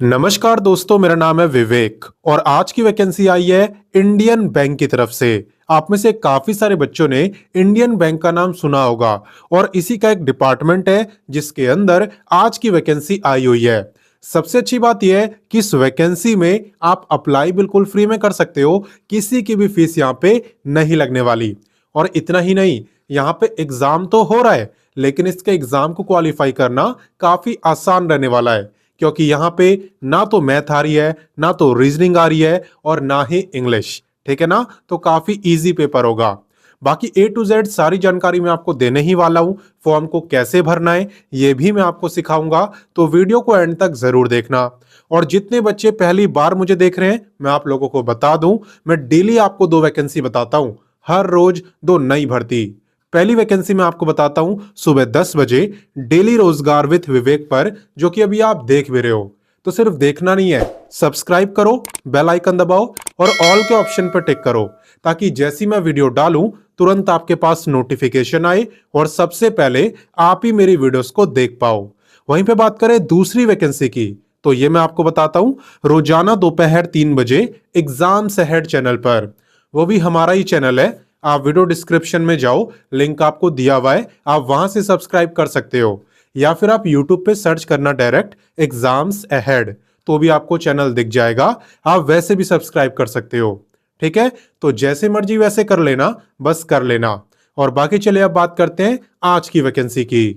नमस्कार दोस्तों, मेरा नाम है विवेक और आज की वैकेंसी आई है इंडियन बैंक की तरफ से। आप में से काफी सारे बच्चों ने इंडियन बैंक का नाम सुना होगा और इसी का एक डिपार्टमेंट है जिसके अंदर आज की वैकेंसी आई हुई है। सबसे अच्छी बात यह है कि इस वैकेंसी में आप अप्लाई बिल्कुल फ्री में कर सकते हो, किसी की भी फीस यहाँ पे नहीं लगने वाली। और इतना ही नहीं, यहाँ पे एग्जाम तो हो रहा है लेकिन इसके एग्जाम को क्वालिफाई करना काफी आसान रहने वाला है, क्योंकि यहाँ पे ना तो मैथ आ रही है, ना तो रीजनिंग आ रही है और ना ही इंग्लिश। ठीक है ना, तो काफी इजी पेपर होगा। बाकी ए टू जेड सारी जानकारी मैं आपको देने ही वाला हूं। फॉर्म को कैसे भरना है ये भी मैं आपको सिखाऊंगा, तो वीडियो को एंड तक जरूर देखना। और जितने बच्चे पहली बार मुझे देख रहे हैं, मैं आप लोगों को बता दूं, मैं डेली आपको 2 वैकेंसी बताता हूं, हर रोज 2 नई भर्ती। पहली वैकेंसी मैं आपको बताता हूं सुबह 10 बजे डेली रोजगार विथ विवेक पर, जो कि अभी आप देख भी रहे हो। तो सिर्फ देखना नहीं है, सब्सक्राइब करो, बेल आइकन दबाओ और ऑल के ऑप्शन पर टिक करो, ताकि जैसी मैं वीडियो डालूं तुरंत आपके पास नोटिफिकेशन आए और सबसे पहले आप ही मेरी वीडियोस को देख पाओ। वहीं पे बात करें दूसरी वैकेंसी की, तो ये मैं आपको बताता हूं रोजाना दोपहर 3 बजे एग्जाम्स अहेड चैनल पर। वो भी हमारा ही चैनल है, आप वीडियो डिस्क्रिप्शन में जाओ, लिंक आपको दिया हुआ है, आप वहां से सब्सक्राइब कर सकते हो। या फिर आप यूट्यूब पे सर्च करना डायरेक्ट एग्जाम्स अहेड, तो भी आपको चैनल दिख जाएगा, आप वैसे भी सब्सक्राइब कर सकते हो। ठीक है, तो जैसे मर्जी वैसे कर लेना, बस कर लेना। और बाकी चलिए अब बात करते हैं आज की वैकेंसी की।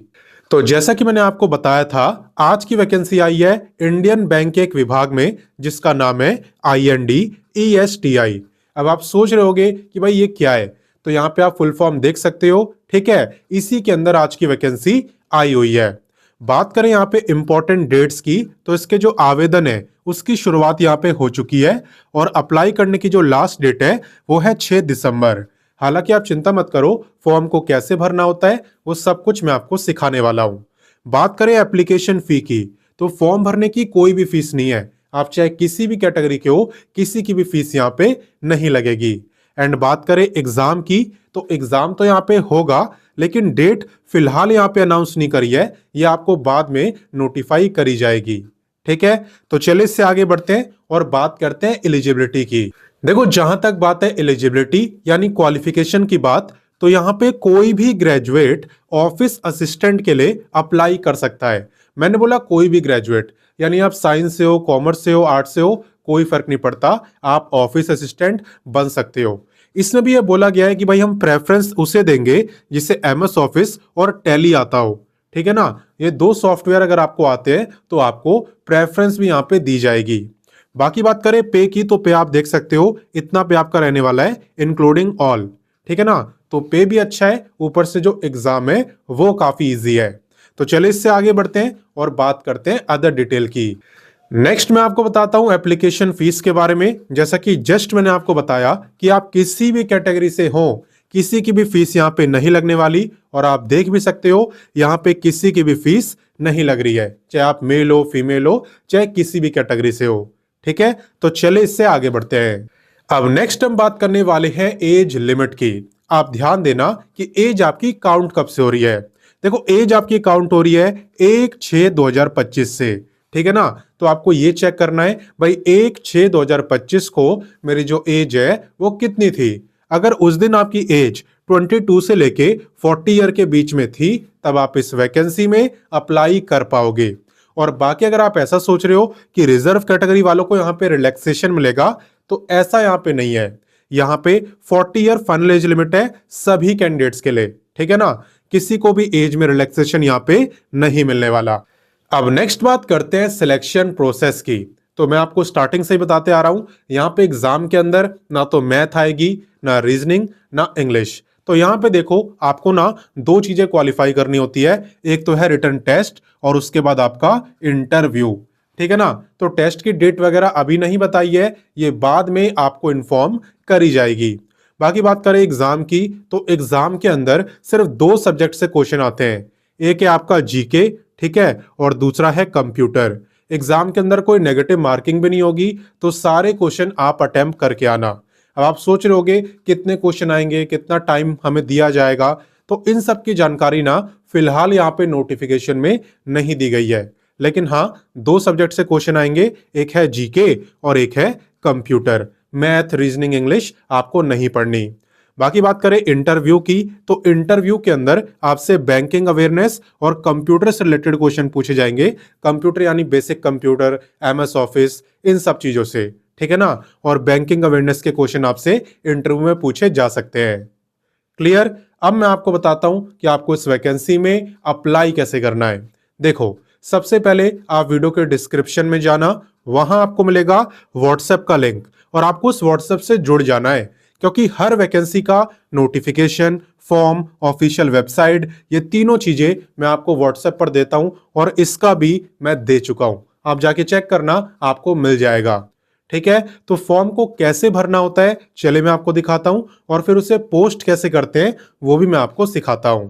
तो जैसा कि मैंने आपको बताया था, आज की वैकेंसी आई है इंडियन बैंक के एक विभाग में जिसका नाम है IND-ESTI। अब आप सोच रहे होगे कि भाई ये क्या है, तो यहाँ पे आप फुल फॉर्म देख सकते हो। ठीक है, इसी के अंदर आज की वैकेंसी आई हुई है। बात करें यहाँ पे इंपॉर्टेंट डेट्स की, तो इसके जो आवेदन है उसकी शुरुआत यहाँ पे हो चुकी है और अप्लाई करने की जो लास्ट डेट है वो है 6 दिसंबर। हालांकि आप चिंता मत करो, फॉर्म को कैसे भरना होता है वो सब कुछ मैं आपको सिखाने वाला हूं। बात करें एप्लीकेशन फी की, तो फॉर्म भरने की कोई भी फीस नहीं है, आप चाहे किसी भी कैटेगरी के हो, किसी की भी फीस यहाँ पे नहीं लगेगी। एंड बात करें एग्जाम की, तो एग्जाम तो यहाँ पे होगा लेकिन डेट फिलहाल यहाँ पे अनाउंस नहीं करी है, ये आपको बाद में नोटिफाई करी जाएगी। ठीक है, तो चलिए इससे आगे बढ़ते हैं और बात करते हैं एलिजिबिलिटी की। देखो, जहां तक बात है एलिजिबिलिटी यानी क्वालिफिकेशन की बात, तो यहाँ पे कोई भी ग्रेजुएट ऑफिस असिस्टेंट के लिए अप्लाई कर सकता है। मैंने बोला कोई भी ग्रेजुएट, यानी आप साइंस से हो, कॉमर्स से हो, आर्ट्स से हो, कोई फर्क नहीं पड़ता, आप ऑफिस असिस्टेंट बन सकते हो। इसमें भी ये बोला गया है कि भाई हम प्रेफरेंस उसे देंगे जिसे MS ऑफिस और टैली आता हो। ठीक है ना, ये 2 सॉफ्टवेयर अगर आपको आते हैं तो आपको प्रेफरेंस भी यहाँ पे दी जाएगी। बाकी बात करें पे की, तो पे आप देख सकते हो इतना पे आपका रहने वाला है इंक्लूडिंग ऑल। ठीक है ना, तो पे भी अच्छा है, ऊपर से जो एग्जाम है वो काफी इजी है। तो चलिए इससे आगे बढ़ते हैं और बात करते हैं अदर डिटेल की। नेक्स्ट मैं आपको बताता हूं एप्लीकेशन फीस के बारे में। जैसा कि जस्ट मैंने आपको बताया कि आप किसी भी कैटेगरी से हो, किसी की भी फीस यहाँ पे नहीं लगने वाली। और आप देख भी सकते हो यहाँ पे किसी की भी फीस नहीं लग रही है, चाहे आप मेल हो, फीमेल हो, चाहे किसी भी कैटेगरी से हो। ठीक है, तो चले इससे आगे बढ़ते हैं। अब नेक्स्ट हम बात करने वाले हैं एज लिमिट की। आप ध्यान देना कि एज आपकी काउंट कब से हो रही है। देखो, एज आपकी काउंट हो रही है 1/6/2025 से। ठीक है ना, तो आपको ये चेक करना है भाई 1/6/2025 को मेरी जो एज है वो कितनी थी। अगर उस दिन आपकी एज 22 से लेके 40 ईयर के बीच में थी, तब आप इस वैकेंसी में अप्लाई कर पाओगे। और बाकी अगर आप ऐसा सोच रहे हो कि रिजर्व कैटेगरी वालों को यहाँ पे रिलैक्सेशन मिलेगा, तो ऐसा यहाँ पे नहीं है। यहाँ पे 40 ईयर फाइनल एज लिमिट है सभी कैंडिडेट्स के लिए। ठीक है ना, किसी को भी एज में रिलैक्सेशन यहाँ पे नहीं मिलने वाला। अब नेक्स्ट बात करते हैं सिलेक्शन प्रोसेस की। तो मैं आपको स्टार्टिंग से ही बताते आ रहा हूं, यहाँ पे एग्जाम के अंदर ना तो मैथ आएगी, ना रीजनिंग, ना इंग्लिश। तो यहाँ पे देखो, आपको ना 2 चीजें क्वालिफाई करनी होती है, एक तो है रिटन टेस्ट और उसके बाद आपका इंटरव्यू। ठीक है ना, तो टेस्ट की डेट वगैरह अभी नहीं बताई है, ये बाद में आपको इन्फॉर्म करी जाएगी। बाकी बात करें एग्जाम की, तो एग्जाम के अंदर सिर्फ 2 सब्जेक्ट से क्वेश्चन आते हैं। एक है आपका जीके, ठीक है, और दूसरा है कंप्यूटर। एग्जाम के अंदर कोई नेगेटिव मार्किंग भी नहीं होगी, तो सारे क्वेश्चन आप अटेम्प्ट करके आना। अब आप सोच रहे होगे कितने क्वेश्चन आएंगे, कितना टाइम हमें दिया जाएगा, तो इन सब की जानकारी ना फिलहाल यहाँ पे नोटिफिकेशन में नहीं दी गई है। लेकिन हाँ, दो सब्जेक्ट से क्वेश्चन आएंगे, एक है जीके और एक है कंप्यूटर। मैथ, रीजनिंग, इंग्लिश आपको नहीं पढ़नी। बाकी बात करें इंटरव्यू की, तो इंटरव्यू के अंदर आपसे बैंकिंग अवेयरनेस और कंप्यूटर से रिलेटेड क्वेश्चन पूछे जाएंगे। कंप्यूटर यानी बेसिक कंप्यूटर, एमएस ऑफिस, इन सब चीजों से, ठीक है ना। और बैंकिंग अवेयरनेस के क्वेश्चन आपसे इंटरव्यू में पूछे जा सकते हैं। क्लियर। अब मैं आपको बताता हूं कि आपको इस वैकेंसी में अप्लाई कैसे करना है। देखो, सबसे पहले आप वीडियो के डिस्क्रिप्शन में जाना, वहां आपको मिलेगा व्हाट्सएप का लिंक और आपको उस व्हाट्सएप से जुड़ जाना है, क्योंकि हर वैकेंसी का नोटिफिकेशन, फॉर्म, ऑफिशियल वेबसाइट, ये तीनों चीजें मैं आपको व्हाट्सएप पर देता हूं और इसका भी मैं दे चुका हूं। आप जाके चेक करना, आपको मिल जाएगा। ठीक है, तो फॉर्म को कैसे भरना होता है चलिए मैं आपको दिखाता हूं, और फिर उसे पोस्ट कैसे करते हैं वो भी मैं आपको सिखाता हूं।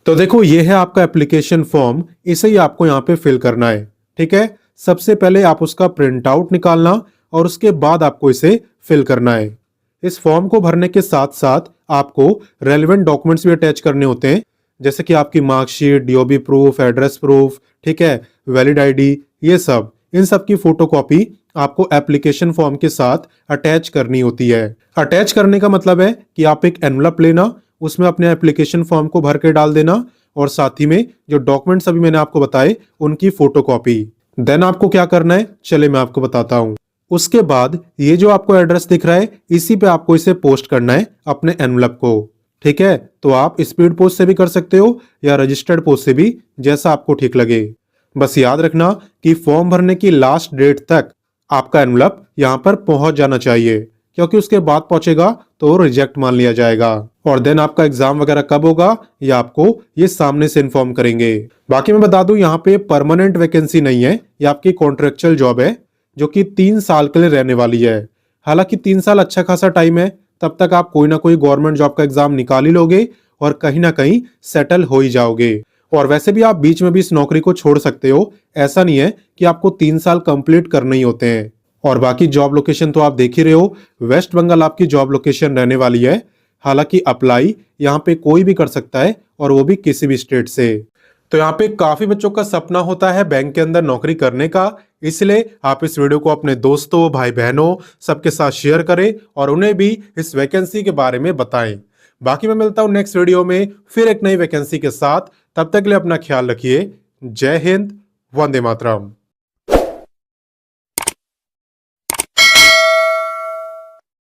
तो देखो, ये है आपका एप्लीकेशन फॉर्म, इसे ही आपको यहाँ पे फिल करना है। ठीक है, सबसे पहले आप उसका प्रिंट आउट निकालना और उसके बाद आपको इसे फिल करना है। इस फॉर्म को भरने के साथ साथ आपको रेलेवेंट डॉक्यूमेंट्स भी अटैच करने होते हैं, जैसे कि आपकी marksheet, DOB proof, address proof, ठीक है, वैलिड आईडी, ये सब, इन सब की फोटोकॉपी आपको एप्लीकेशन फॉर्म के साथ अटैच करनी होती है। अटैच करने का मतलब है कि आप एक एनवलप लेना, उसमें अपने एप्लीकेशन फॉर्म को भर के डाल देना और साथ ही में जो डॉक्यूमेंट्स अभी मैंने आपको बताए उनकी फोटोकॉपी। देन आपको क्या करना है चलिए मैं आपको बताता हूँ। उसके बाद ये जो आपको एड्रेस दिख रहा है, इसी पे आपको इसे पोस्ट करना है अपने एनवलप को। ठीक है, तो आप स्पीड पोस्ट से भी कर सकते हो या रजिस्टर्ड पोस्ट से भी, जैसा आपको ठीक लगे। बस याद रखना कि फॉर्म भरने की लास्ट डेट तक आपका एनवलप यहाँ पर पहुंच जाना चाहिए, क्योंकि उसके बाद पहुंचेगा तो रिजेक्ट मान लिया जाएगा। और देन आपका एग्जाम वगैरह कब होगा ये आपको ये सामने से इन्फॉर्म करेंगे। बाकी मैं बता दूं, यहाँ पे परमानेंट वैकेंसी नहीं है, ये आपकी कॉन्ट्रेक्चुअल जॉब है जो कि 3 साल के लिए रहने वाली है। हालांकि 3 साल अच्छा खासा टाइम है, तब तक आप कोई ना कोई गवर्नमेंट जॉब का एग्जाम निकाल ही लोगे और कहीं ना कहीं सेटल हो ही जाओगे। और वैसे भी आप बीच में भी इस नौकरी को छोड़ सकते हो, ऐसा नहीं है कि आपको 3 साल कंप्लीट करने ही होते हैं। और बाकी जॉब लोकेशन तो आप देख ही रहे हो, वेस्ट बंगाल आपकी जॉब लोकेशन रहने वाली है। हालांकि अप्लाई यहाँ पे कोई भी कर सकता है और वो भी किसी भी स्टेट से। तो यहाँ पे काफी बच्चों का सपना होता है बैंक के अंदर नौकरी करने का, इसलिए आप इस वीडियो को अपने दोस्तों, भाई बहनों सबके साथ शेयर करें और उन्हें भी इस वैकेंसी के बारे में बताएं। बाकी मैं मिलता हूं नेक्स्ट वीडियो में फिर एक नई वैकेंसी के साथ। तब तक के लिए अपना ख्याल रखिए। जय हिंद, वंदे मातरम।